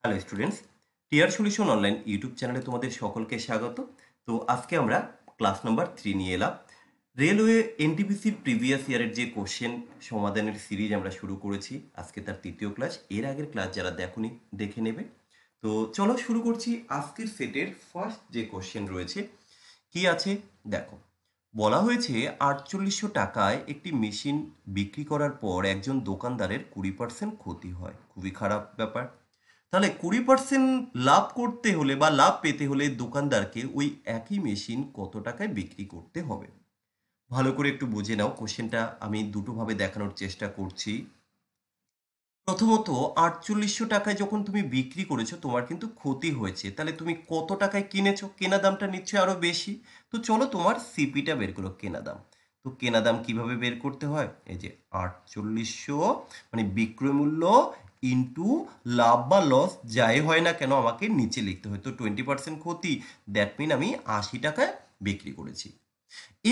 Hello students, টিয়ার solution online YouTube চ্যানেলে তোমাদের সকলকে স্বাগত। তো আজকে আমরা ক্লাস নাম্বার 3 নিয়ে এলাম। রেলওয়ে এনটিপিসির প্রিভিয়াস ইয়ারের যে কোশ্চেন সমাধানের সিরিজ আমরা শুরু করেছি, আজকে তার তৃতীয় ক্লাস। এর আগের ক্লাস যারা দেখোনি দেখে নেবে। তো চলো শুরু করছি। আজকের সেটের ফার্স্ট যে কোশ্চেন রয়েছে কি আছে দেখো। বলা হয়েছে 4800 টাকায় একটি মেশিন বিক্রি করার পর একজন দোকানদারের 20% ক্ষতি হয়। খুবই খারাপ ব্যাপার। তাহলে 20% লাভ করতে হলে বা লাভ পেতে হলে দোকানদারকে ওই একই মেশিন কত টাকায় বিক্রি করতে হবে। ভালো করে একটু বুঝে নাও। কোশ্চেনটা আমি দুটোভাবে দেখানোর চেষ্টা করছি। প্রথমত, 4800 টাকায় যখন তুমি বিক্রি করেছো তোমার কিন্তু ক্ষতি হয়েছে। তাহলে তুমি কত টাকায় কিনেছো? কেনা দামটা নিশ্চয়ই আরো বেশি। তো চলো তোমার সিপিটা বের করো, কেনা দাম। তো কেনা দাম কিভাবে বের করতে হয়? এই যে 4800 মানে বিক্রয় মূল্য ইন্টু লাভ বা লস যাই হয় না কেন আমাকে নিচে লিখতে হয়। তো 20% ক্ষতি, দ্যাট মিন আমি 80 টাকায় বিক্রি করেছি।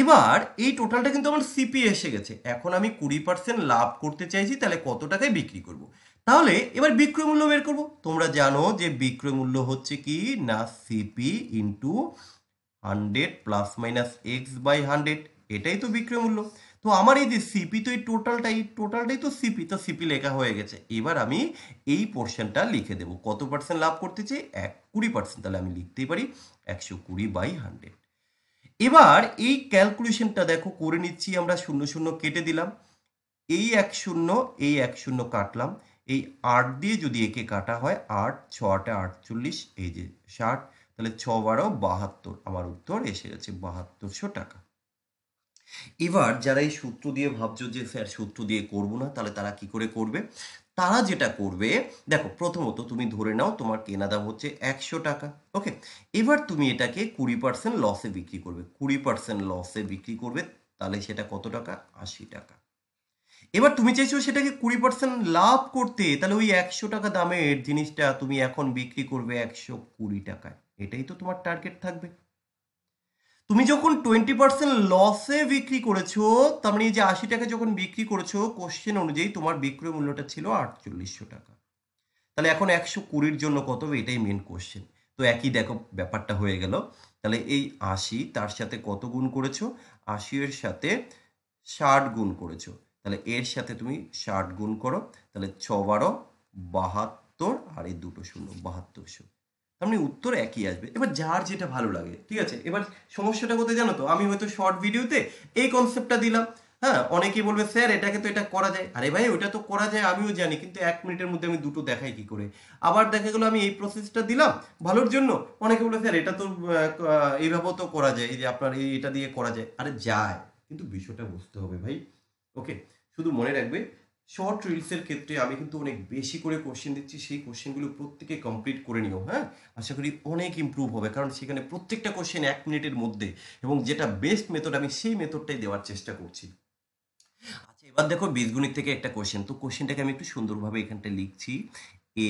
এবার এই টোটালটা কিন্তু আমার সিপি এসে গেছে। এখন আমি 20% লাভ করতে চাইছি, তাহলে কত টাকায় বিক্রি করব। তাহলে এবার বিক্রয় মূল্য বের করব। তোমরা জানো যে বিক্রয় মূল্য হচ্ছে কি না, CP into 100 plus minus x by 100, এটাই তো বিক্রয় মূল্য। তো আমার এই যে সিপি, তো এই টোটালটাই তো সিপি, তো সিপি লেখা হয়ে গেছে। এবার আমি এই পোর্শনটা লিখে দেবো। কত পার্সেন্ট লাভ করতে চাই? 20%। তাহলে আমি লিখতেই পারি 120 বাই 100। এবার এই ক্যালকুলেশনটা দেখো করে নিচ্ছি আমরা। শূন্য শূন্য কেটে দিলাম। এই এক শূন্য, এই এক শূন্য কাটলাম। এই 8 দিয়ে যদি একে কাটা হয়, 8 ছ 8 48, এই যে 60, তাহলে 6 12 72। আমার উত্তর এসে গেছে 7200 টাকা। এবার যারা এই সূত্র দিয়ে ভাবছো যে স্যার সূত্র দিয়ে করব না, তাহলে তারা কি করে করবে? তারা যেটা করবে, দেখো প্রথমত তুমি ধরে নাও তোমার কেনা দাম হচ্ছে 100 টাকা। ওকে, এবার তুমি এটাকে 20% লসে বিক্রি করবে। 20% লসে বিক্রি করবে, তাহলে সেটা কত টাকা? 80 টাকা। এবার তুমি চাইছো সেটাকে 20% লাভ করতে, তাহলে ওই 100 টাকা দামের জিনিসটা তুমি এখন বিক্রি করবে 120 টাকায়। এটাই তো তোমার টার্গেট থাকবে। তুমি যখন 20% লসে বিক্রি করেছো, তার মানে এই যে 80 টাকা যখন বিক্রি করেছো, কোশ্চেন অনুযায়ী তোমার বিক্রয় মূল্যটা ছিল 4800 টাকা। তাহলে এখন 120-র জন্য কত হবে? এটাই মেন কোশ্চেন। তো একই দেখো ব্যাপারটা হয়ে গেল। তাহলে এই 80 তার সাথে কত গুণ করেছো? 80 এর সাথে 60 গুণ করেছো। তাহলে এর সাথে তুমি 60 গুণ করো। তাহলে 6 12 72, আর এই দুটো শূন্য 7200। তার মানে উত্তর একই আসবে। এবার যার যেটা ভালো লাগে, ঠিক আছে। এবার সমস্যাটা কোথায় জানো তো? আমি হয়তো শর্ট ভিডিওতে এই কনসেপ্টটা দিলাম। হ্যাঁ, অনেকেই বলবে স্যার এটাকে তো এটা করা যায়। আরে ভাই, ওটা তো করা যায়, আমিও জানি, কিন্তু 1 মিনিটের মধ্যে আমি দুটো দেখাই কি করে? আবার দেখা গেলো আমি এই প্রসেসটা দিলাম ভালোর জন্য, অনেকে বলে স্যার এটা তো এইভাবেও তো করা যায়, এই যে আপনার এটা দিয়ে করা যায়। আরে যায়, কিন্তু বিষয়টা বুঝতে হবে ভাই। ওকে, শুধু মনে রাখবে শর্ট রিলসের ক্ষেত্রে আমি কিন্তু অনেক বেশি করে কোশ্চেন দিচ্ছি। সেই কোশ্চেনগুলো প্রত্যেকে কমপ্লিট করে নিও। হ্যাঁ, আশা করি অনেক ইমপ্রুভ হবে, কারণ সেখানে প্রত্যেকটা কোশ্চেন 1 মিনিটের মধ্যে, এবং যেটা বেস্ট মেথড আমি সেই মেথডটাই দেওয়ার চেষ্টা করছি। আচ্ছা, এবার দেখো বীজগণিত থেকে একটা কোশ্চেন। তো কোশ্চেনটাকে আমি একটু সুন্দরভাবে এখানটা লিখছি।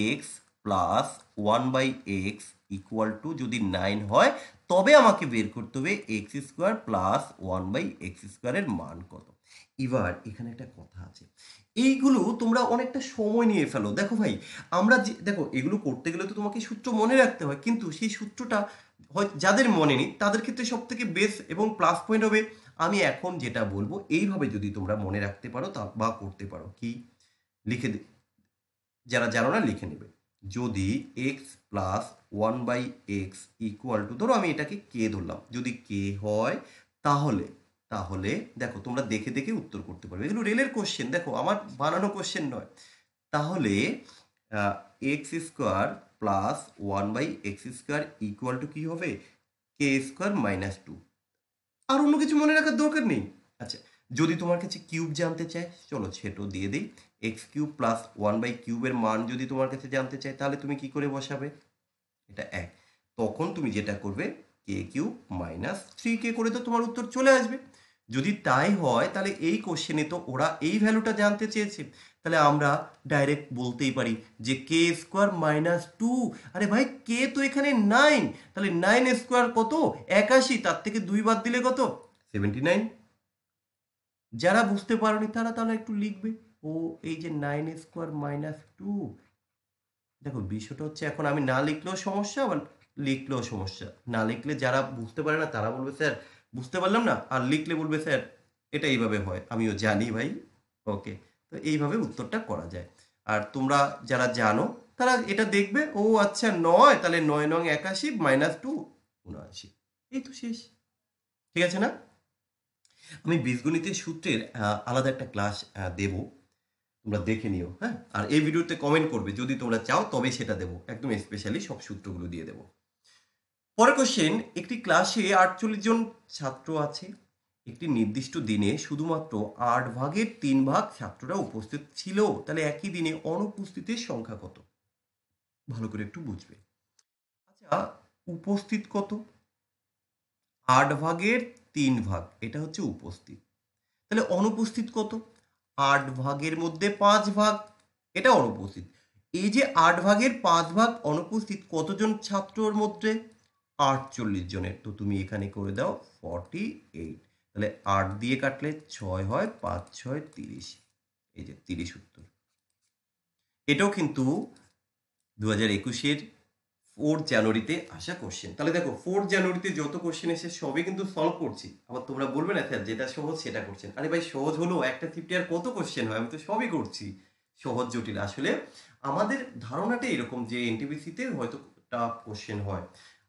X plus 1/x equal to যদি 9 হয়, তবে আমাকে বের করতে হবে এক্স স্কোয়ার প্লাস 1/x স্কোয়ারের মান কত। এবার এখানে একটা কথা আছে, এইগুলো তোমরা অনেকটা সময় নিয়ে ফেলো। দেখো ভাই, আমরা যে দেখো এগুলো করতে গেলে তো তোমাকে সূত্র মনে রাখতে হয়, কিন্তু সেই সূত্রটা হয় যাদের মনে নেই তাদের ক্ষেত্রে সব থেকে বেস্ট এবং প্লাস পয়েন্ট হবে আমি এখন যেটা বলবো এইভাবে যদি তোমরা মনে রাখতে পারো তা বা করতে পারো। কি লিখে যারা জানো না লিখে নেবে। যদি x plus 1/x equal to, ধরো আমি এটাকে কে ধরলাম, যদি কে হয়, তাহলে তাহলে দেখো তোমরা দেখে দেখে উত্তর করতে পারবে। এগুলো রেলের কোশ্চেন, দেখো আমার বানানো কোশ্চেন নয়। তাহলে x square plus 1/x square equal to কি হবে? কে স্কোয়ার -2। আর অন্য কিছু মনে রাখার দরকার নেই। আচ্ছা, যদি তোমার কাছে কিউব জানতে চায়, চলো সেটাও দিয়ে দিই। এক্স কিউব প্লাস 1/কিউবের মান যদি তোমার কাছে জানতে চায়, তাহলে তুমি কি করে বসাবে? এটা এক। তখন তুমি যেটা করবে, কে কিউব -3কে করে তো তোমার উত্তর চলে আসবে। যদি তাই হয়, তাহলে এই কোশ্চেনে তো ওরা এই ভ্যালুটা জানতে চেয়েছে। তাহলে আমরা ডাইরেক্ট বলতেই পারি যে কে স্কোয়ার -2। আরে ভাই, কে তো এখানে 9, তাহলে 9 স্কোয়ার কত? 81, তার থেকে 2 বাদ দিলে কত? 79। যারা বুঝতে পারোনি তারা তাহলে একটু লিখবে, ও এই যে 9 স্কোয়ার -2, দেখো বিষয়টা হচ্ছে এখন আমি না লিখলেও সমস্যা, আবার লিখলেও সমস্যা। না লিখলে যারা বুঝতে পারে না তারা বলবে স্যার বুঝতে পারলাম না, আর লিখলে বলবে স্যার এটা এইভাবে হয়। আমিও জানি ভাই। ওকে, তো এইভাবে উত্তরটা করা যায়। আর তোমরা যারা জানো তারা এটা দেখবে, ও আচ্ছা 9, তাহলে 9 9 81 -2 79। এই তো শেষ। ঠিক আছে না? আমি বীজগণিতের সূত্রের আলাদা একটা ক্লাস দেব, তোমরা দেখে নিও। হ্যাঁ, আর এই ভিডিওতে কমেন্ট করবে যদি তোমরা চাও, তবে সেটা দেবো, একদম স্পেশালি সব সূত্রগুলো দিয়ে দেবো। পরের কোশ্চেন, একটি ক্লাসে 48 জন ছাত্র আছে। একটি নির্দিষ্ট দিনে শুধুমাত্র 8/3 ছাত্ররা উপস্থিত ছিল, তাহলে একই দিনে অনুপস্থিতের সংখ্যা কত? ভালো করে একটু বুঝবে। আচ্ছা, উপস্থিত কত? 8/3, এটা হচ্ছে উপস্থিত। তাহলে অনুপস্থিত কত? 8/5, এটা অনুপস্থিত। এই যে 8/5 অনুপস্থিত কতজন ছাত্রর মধ্যে? 48 জনের। তো তুমি এখানে করে দাও 48। তাহলে 8 দিয়ে কাটলে 6 হয়, 5 6 30। এই যে 30 উত্তর। এটাও কিন্তু 2021-এর 4 জানুয়ারিতে আসা কোশ্চেন। তাহলে দেখো 4 জানুয়ারিতে যত কোশ্চেন এসে সবই কিন্তু সলভ করছি। আবার তোমরা বলবে না স্যার যেটা সহজ সেটা করছেন। আরে ভাই সহজ হলো একটা শিফটে আর কত কোশ্চেন হয়? আমি তো সবই করছি। সহজ জটিল আসলে আমাদের ধারণাটা এরকম যে এনটিপিসিতে হয়তো টাফ কোশ্চেন হয়।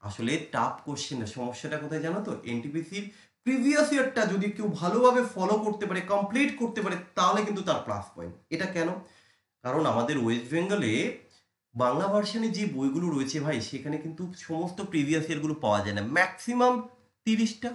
আসলে টাফ কোশ্চেন না, সমস্যাটা কোথায় জানো তো? এনটিপিসির প্রিভিয়াস ইয়ারটা যদি কেউ ভালোভাবে ফলো করতে পারে, কমপ্লিট করতে পারে, তাহলে কিন্তু তার প্লাস পয়েন্ট। এটা কেন? কারণ আমাদের ওয়েস্ট বেঙ্গলে বাংলা ভার্সনে যে বইগুলো রয়েছে ভাই, সেখানে কিন্তু সমস্ত প্রিভিয়াস ইয়ারগুলো পাওয়া যায় না। ম্যাক্সিমাম 30টা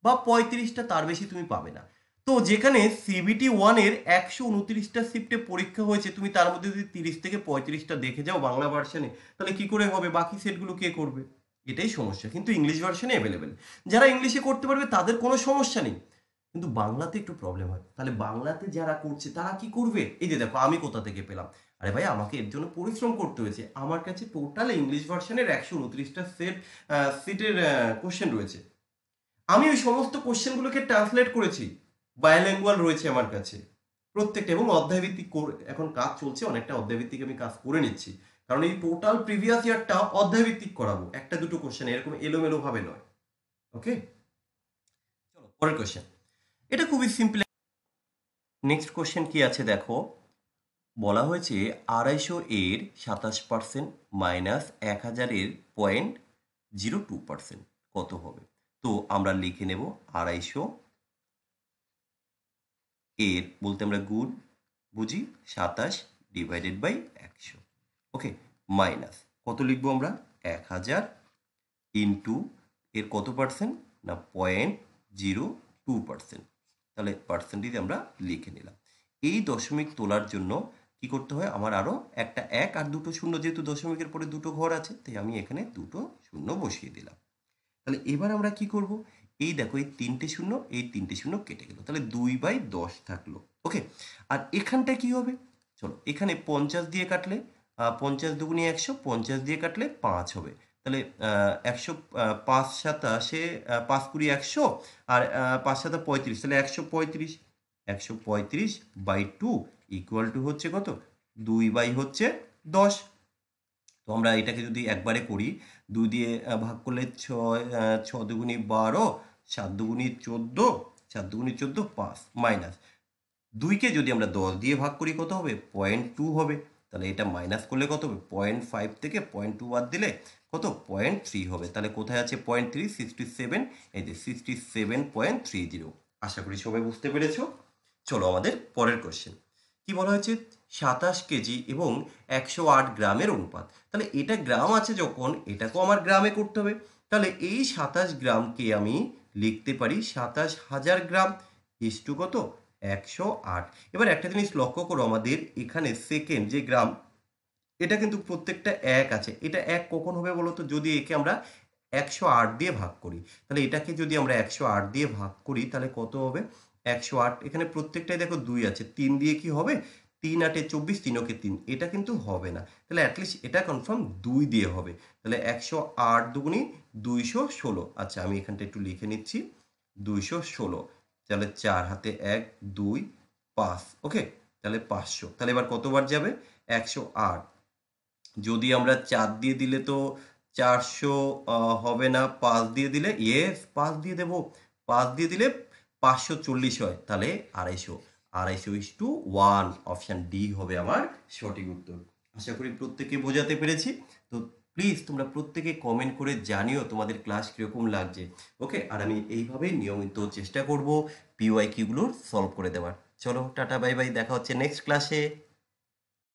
বা 35টা, তার বেশি তুমি পাবে না। তো যেখানে সিবিটি 1-এর 129টা শিফটে পরীক্ষা হয়েছে, তুমি তার মধ্যে যদি 30 থেকে 35টা দেখে যাও বাংলা ভার্সনে, তাহলে কি করে হবে? বাকি সেটগুলো কে করবে? এটাই সমস্যা। কিন্তু ইংলিশ ভার্সনে অ্যাভেলেবেল। যারা ইংলিশে করতে পারবে তাদের কোনো সমস্যা নেই, কিন্তু বাংলাতে একটু প্রবলেম হয়। তাহলে বাংলাতে যারা করছে তারা কি করবে? এই যে দেখো আমি কোথা থেকে পেলাম। আরে ভাই আমাকে এর জন্য পরিশ্রম করতে হয়েছে। আমার কাছে টোটাল ইংলিশ ভার্সনের 129টা সিটের কোশ্চেন রয়েছে। আমি ওই সমস্ত কোশ্চেনগুলোকে ট্রান্সলেট করেছি, বায়োল্যাঙ্গুয়াল রয়েছে আমার কাছে প্রত্যেকটা, এবং অধ্যায়ভিত্তিক এখন কাজ চলছে, অনেকটা অধ্যায়ভিত্তিক আমি কাজ করে নিচ্ছি। কারণ এই টোটাল প্রিভিয়াস ইয়ারটা অধ্যায়ভিত্তিক করাবো, একটা দুটো কোশ্চেন এরকম এলোমেলো ভাবে নয়। ওকে, চলো পরের কোশ্চেন। এটা খুবই সিম্পল। নেক্সট কোশ্চেন কি আছে দেখো, বলা হয়েছে 250 এর 27% মাইনাস 1000-এর 0.02% কত হবে? তো আমরা লিখে নেব 250 এর বলতে আমরা গুণ বুঝি 27 ডিভাইডেড বাই 100। ওকে, মাইনাস কত লিখবো আমরা? 1000 ইন্টু এর কত পার্সেন্ট? না 0.02%। তাহলে পার্সেন্টেজ আমরা লিখে নিলাম। এই দশমিক তোলার জন্য কি করতে হয়? আমার আরও একটা 1 আর দুটো শূন্য, যেহেতু দশমিকের পরে দুটো ঘর আছে, তাই আমি এখানে দুটো শূন্য বসিয়ে দিলাম। তাহলে এবার আমরা কি করব? এই দেখো এই 3টে শূন্য, এই 3টে শূন্য কেটে গেল, তাহলে 2/10 থাকলো। ওকে, আর এখানটা কি হবে? চলো এখানে 50 দিয়ে কাটলে 50 দুগুণে 100, 50 দিয়ে কাটলে 5 হবে। তাহলে 100, 5 7 5 20 100, আর 5 7 35, তাহলে 135। 135/2 ইকুয়াল টু হচ্ছে কত? 2/10। তো আমরা এটাকে যদি একবারে করি, 2 দিয়ে ভাগ করলে 6, 6 দুগুণি 12, 7 দুগুণি 14, 7 দুগুণি 14, 5 মাইনাস 2কে যদি আমরা 10 দিয়ে ভাগ করি কত হবে? 0.2 হবে। তাহলে এটা মাইনাস করলে কত হবে? 0.5 থেকে 0.2 বাদ দিলে কত? 0.3 হবে। তাহলে কোথায় আছে 0.3? 67, এই যে 67.30। আশা করি সবাই বুঝতে পেরেছো। চলো আমাদের পরের কোশ্চেন। কি বলা হয়েছে? 27 কেজি এবং 108 গ্রামের অনুপাত। তাহলে এটা গ্রাম আছে যখন, এটাকেও আমার গ্রামে করতে হবে। তাহলে এই 27 গ্রামকে আমি লিখতে পারি 27,000 গ্রাম ইস্টু কত? 108। এবার একটা জিনিস লক্ষ্য করো, আমাদের এখানে সেকেন্ড যে গ্রাম, এটা কিন্তু প্রত্যেকটা 1 আছে। এটা 1 কখন হবে বলো তো? যদি একে আমরা 108 দিয়ে ভাগ করি। তাহলে এটাকে যদি আমরা 108 দিয়ে ভাগ করি তাহলে কত হবে? 108, এখানে প্রত্যেকটাই দেখো 2 আছে, 3 দিয়ে কি হবে? 3 8 24, 3 ওকে 3, এটা কিন্তু হবে না। তাহলে অ্যাটলিস্ট এটা কনফার্ম 2 দিয়ে হবে। তাহলে 108 দুগুণি 216। আচ্ছা আমি এখানটা একটু লিখে নিচ্ছি, 216। তাহলে 4 হাতে 1 2 5। ওকে, তাহলে 500। তাহলে এবার কতবার যাবে? 108 যদি আমরা 4 দিয়ে দিলে তো 400 হবে না, 5 দিয়ে দিলে, ইয়েস 5 দিয়ে দেবো, 5 দিয়ে দিলে 540 হয়, তাহলে 250, 250:1, অপশান ডি হবে আমার সঠিক উত্তর। আশা করি প্রত্যেকে বোঝাতে পেরেছি। তো প্লিজ তোমরা প্রত্যেকে কমেন্ট করে জানিও তোমাদের ক্লাস কীরকম লাগছে। ওকে, আর আমি এইভাবেই নিয়মিত চেষ্টা করব পিওয়াইকিউগুলোর সলভ করে দেওয়ার। চলো টাটা বাই বাই, দেখা হচ্ছে নেক্সট ক্লাসে।